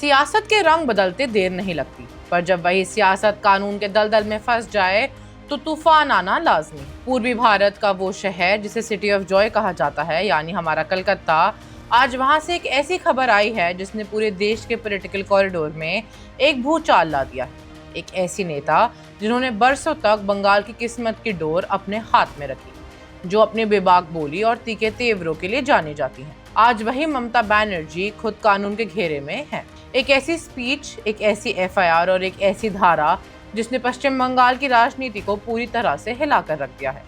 सियासत के रंग बदलते देर नहीं लगती, पर जब वही सियासत कानून के दलदल में फंस जाए तो तूफान आना लाजमी। पूर्वी भारत का वो शहर जिसे सिटी ऑफ जॉय कहा जाता है, यानी हमारा कलकत्ता, आज वहां से एक ऐसी खबर आई है जिसने पूरे देश के पॉलिटिकल कॉरिडोर में एक भूचाल ला दिया है। एक ऐसी नेता जिन्होंने बरसों तक बंगाल की किस्मत की डोर अपने हाथ में रखी, जो अपने बेबाक बोली और तीखे तेवरों के लिए जानी जाती हैं। आज वही ममता बनर्जी खुद कानून के घेरे में है। एक ऐसी स्पीच, एक ऐसी एफआईआर और एक ऐसी धारा जिसने पश्चिम बंगाल की राजनीति को पूरी तरह से हिलाकर रख दिया है।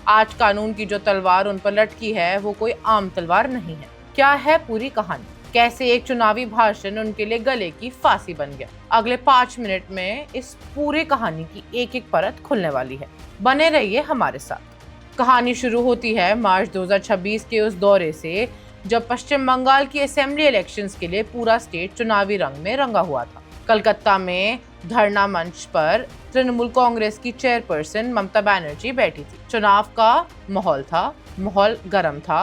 आज कानून की जो तलवार उन पर लटकी है वो कोई आम तलवार नहीं है। क्या है पूरी कहानी? कैसे एक चुनावी भाषण उनके लिए गले की फांसी बन गया? अगले 5 मिनट में इस पूरी कहानी की एक एक परत खुलने वाली है। बने रहिए हमारे साथ। कहानी शुरू होती है मार्च 2026 के उस दौरे से, जब पश्चिम बंगाल की असेंबली इलेक्शंस के लिए पूरा स्टेट चुनावी रंग में रंगा हुआ था। कलकत्ता में धरना मंच पर तृणमूल कांग्रेस की चेयरपर्सन ममता बनर्जी बैठी थी। चुनाव का माहौल गर्म था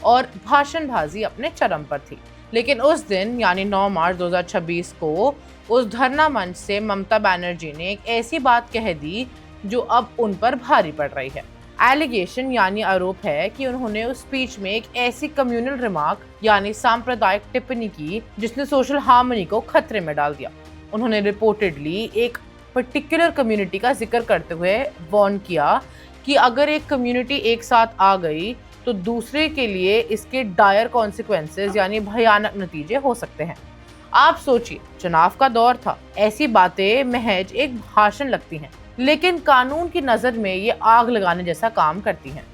और भाषणबाजी अपने चरम पर थी। लेकिन उस दिन यानी 9 मार्च 2026 को उस धरना मंच से ममता बनर्जी ने एक ऐसी बात कह दी जो अब उन पर भारी पड़ रही है। एलिगेशन यानी आरोप है कि उन्होंने उस स्पीच में एक ऐसी कम्युनल रिमार्क यानी सांप्रदायिक टिप्पणी की जिसने सोशल हार्मनी को खतरे में डाल दिया। उन्होंने रिपोर्टेडली एक पर्टिकुलर कम्युनिटी का जिक्र करते हुए वार्न किया कि अगर एक कम्युनिटी एक साथ आ गई तो दूसरे के लिए इसके डायर कॉन्सिक्वेंसेस यानी भयानक नतीजे हो सकते हैं। आप सोचिए, चुनाव का दौर था, ऐसी बातें महज एक भाषण लगती हैं, लेकिन कानून की नजर में ये आग लगाने जैसा काम करती हैं।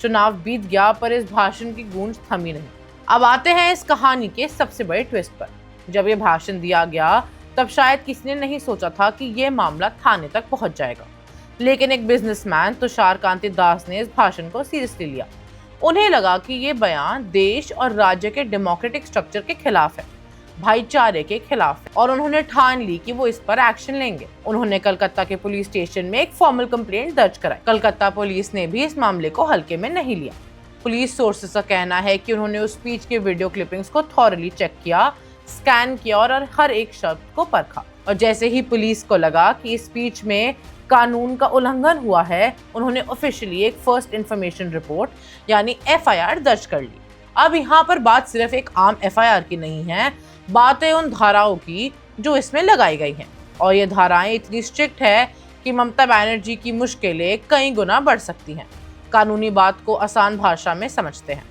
चुनाव बीत गया पर इस भाषण की गूंज थमी नहीं। अब आते हैं इस कहानी के सबसे बड़े ट्विस्ट पर। जब ये भाषण दिया गया तब शायद किसी ने नहीं सोचा था कि ये मामला थाने तक पहुंच जाएगा, लेकिन एक बिजनेसमैन तुषार कांति दास ने इस भाषण को सीरियसली लिया। उन्हें लगा कि ये बयान देश और राज्य के डेमोक्रेटिक स्ट्रक्चर के खिलाफ है, भाईचारे के खिलाफ है, और उन्होंने ठान ली कि वो इस पर एक्शन लेंगे। उन्होंने कलकत्ता के पुलिस स्टेशन में एक फॉर्मल कंप्लेंट दर्ज कराई। कलकत्ता पुलिस ने भी इस मामले को हल्के में नहीं लिया। पुलिस सोर्सेस का कहना है कि उन्होंने उस स्पीच के वीडियो क्लिपिंग्स को थॉरली चेक किया, स्कैन किया और हर एक शब्द को परखा। और जैसे ही पुलिस को लगा कि इस स्पीच में कानून का उल्लंघन हुआ है, उन्होंने ऑफिशियली एक फर्स्ट इंफॉर्मेशन रिपोर्ट यानी एफआईआर दर्ज कर ली। अब यहाँ पर बात सिर्फ एक आम एफआईआर की नहीं है, बात है उन धाराओं की जो इसमें लगाई गई हैं। और ये धाराएं इतनी स्ट्रिक्ट है कि ममता बनर्जी की मुश्किलें कई गुना बढ़ सकती हैं। कानूनी बात को आसान भाषा में समझते हैं।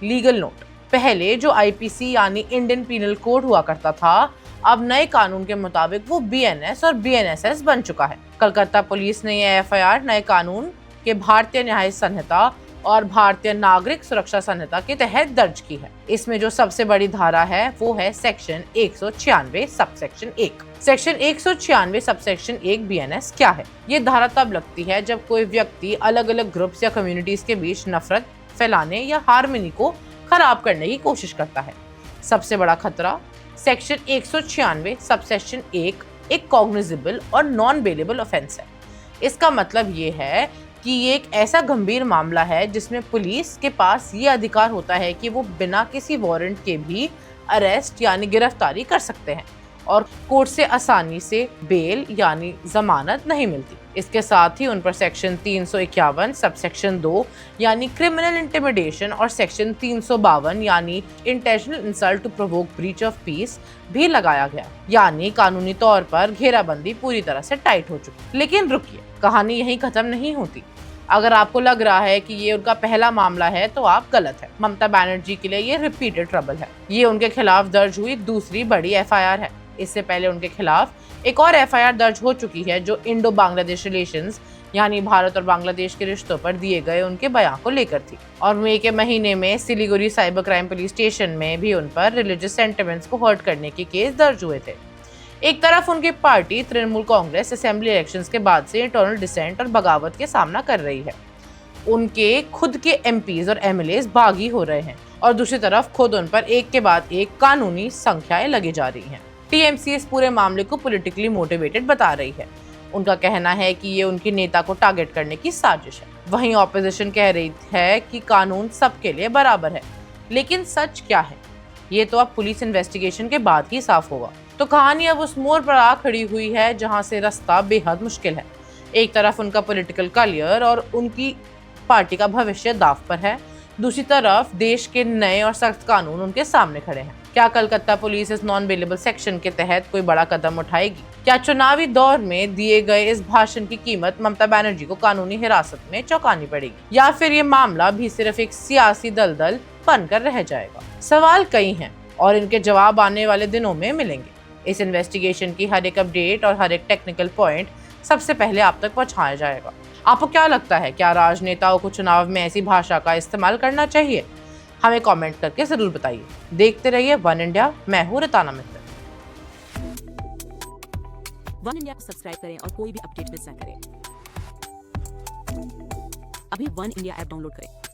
लीगल नोट, पहले जो आईपीसी यानी इंडियन पीनल कोड हुआ करता था, अब नए कानून के मुताबिक वो बीएनएस और बीएनएसएस बन चुका है। कलकत्ता पुलिस ने यह एफआईआर नए कानून के भारतीय न्याय संहिता और भारतीय नागरिक सुरक्षा संहिता के तहत दर्ज की है। इसमें जो सबसे बड़ी धारा है वो है section 196 subsection 1। Section 196 subsection 1 BNS क्या है? ये धारा तब लगती है जब कोई व्यक्ति अलग अलग ग्रुप्स या कम्युनिटीज के बीच नफरत फैलाने या हार्मनी को खराब करने की कोशिश करता है। सबसे बड़ा खतरा सेक्शन 196 सबसेक्शन 1 एक कॉग्निजेबल और नॉन बेलेबल ऑफेंस है। इसका मतलब ये है कि ये एक ऐसा गंभीर मामला है जिसमें पुलिस के पास ये अधिकार होता है कि वो बिना किसी वारंट के भी अरेस्ट यानी गिरफ्तारी कर सकते हैं और कोर्ट से आसानी से बेल यानी जमानत नहीं मिलती। इसके साथ ही उन पर सेक्शन 351 सबसेक्शन 2 यानी क्रिमिनल इंटिमिडेशन और सेक्शन 352 यानी intentional insult to provoke breach of peace भी लगाया गया। यानी कानूनी तौर पर घेराबंदी पूरी तरह से टाइट हो चुकी। लेकिन रुकिए, कहानी यहीं खत्म नहीं होती। अगर आपको लग रहा है कि ये उनका पहला मामला है तो आप गलत है। ममता बनर्जी के लिए ये रिपीटेड ट्रबल है। ये उनके खिलाफ दर्ज हुई दूसरी बड़ी एफआईआर है। इससे पहले उनके खिलाफ एक और एफआईआर दर्ज हो चुकी है जो इंडो बांग्लादेश रिलेशंस यानी भारत और बांग्लादेश के रिश्तों पर दिए गए उनके बयान को लेकर थी। और मई के महीने में Siliguri cyber crime police station में भी उन पर रिलीजियस सेंटिमेंट्स को हर्ट करने के केस दर्ज हुए थे। एक तरफ उनकी party Trinamool Congress assembly elections के बाद से इंटरनल डिसेंट और बगावत के सामना कर रही है। उनके खुद के एमपीज और एमएलएस बागी हो रहे हैं और दूसरी तरफ खुद उन पर एक के बाद एक कानूनी संख्याएं लगी जा रही हैं। टीएमसी इस पूरे मामले को पॉलिटिकली मोटिवेटेड बता रही है। उनका कहना है कि ये उनके नेता को टारगेट करने की साजिश है। वहीं ऑपोजिशन कह रही है कि कानून सबके लिए बराबर है। लेकिन सच क्या है, ये तो अब पुलिस इन्वेस्टिगेशन के बाद ही साफ होगा। तो कहानी अब उस मोड़ पर आ खड़ी हुई है जहां से रास्ता बेहद मुश्किल है। एक तरफ उनका पॉलिटिकल करियर और उनकी पार्टी का भविष्य दाव पर है, दूसरी तरफ देश के नए और सख्त कानून उनके सामने खड़े हैं। क्या कलकत्ता पुलिस इस नॉन बेलेबल सेक्शन के तहत कोई बड़ा कदम उठाएगी? क्या चुनावी दौर में दिए गए इस भाषण की कीमत ममता बनर्जी को कानूनी हिरासत में चौंकानी पड़ेगी, या फिर ये मामला भी सिर्फ एक सियासी दलदल बनकर रह जाएगा? सवाल कई हैं और इनके जवाब आने वाले दिनों में मिलेंगे। इस इन्वेस्टिगेशन की हर एक अपडेट और हर एक टेक्निकल पॉइंट सबसे पहले आप तक पहुंचाया जाएगा। आपको क्या लगता है, क्या राजनेताओं को चुनाव में ऐसी भाषा का इस्तेमाल करना चाहिए? हमें कमेंट करके जरूर बताइए। देखते रहिए वन इंडिया। मैं हूं रिताना मित्तल। वन इंडिया को सब्सक्राइब करें और कोई भी अपडेट मिस ना करें। अभी वन इंडिया ऐप डाउनलोड करें।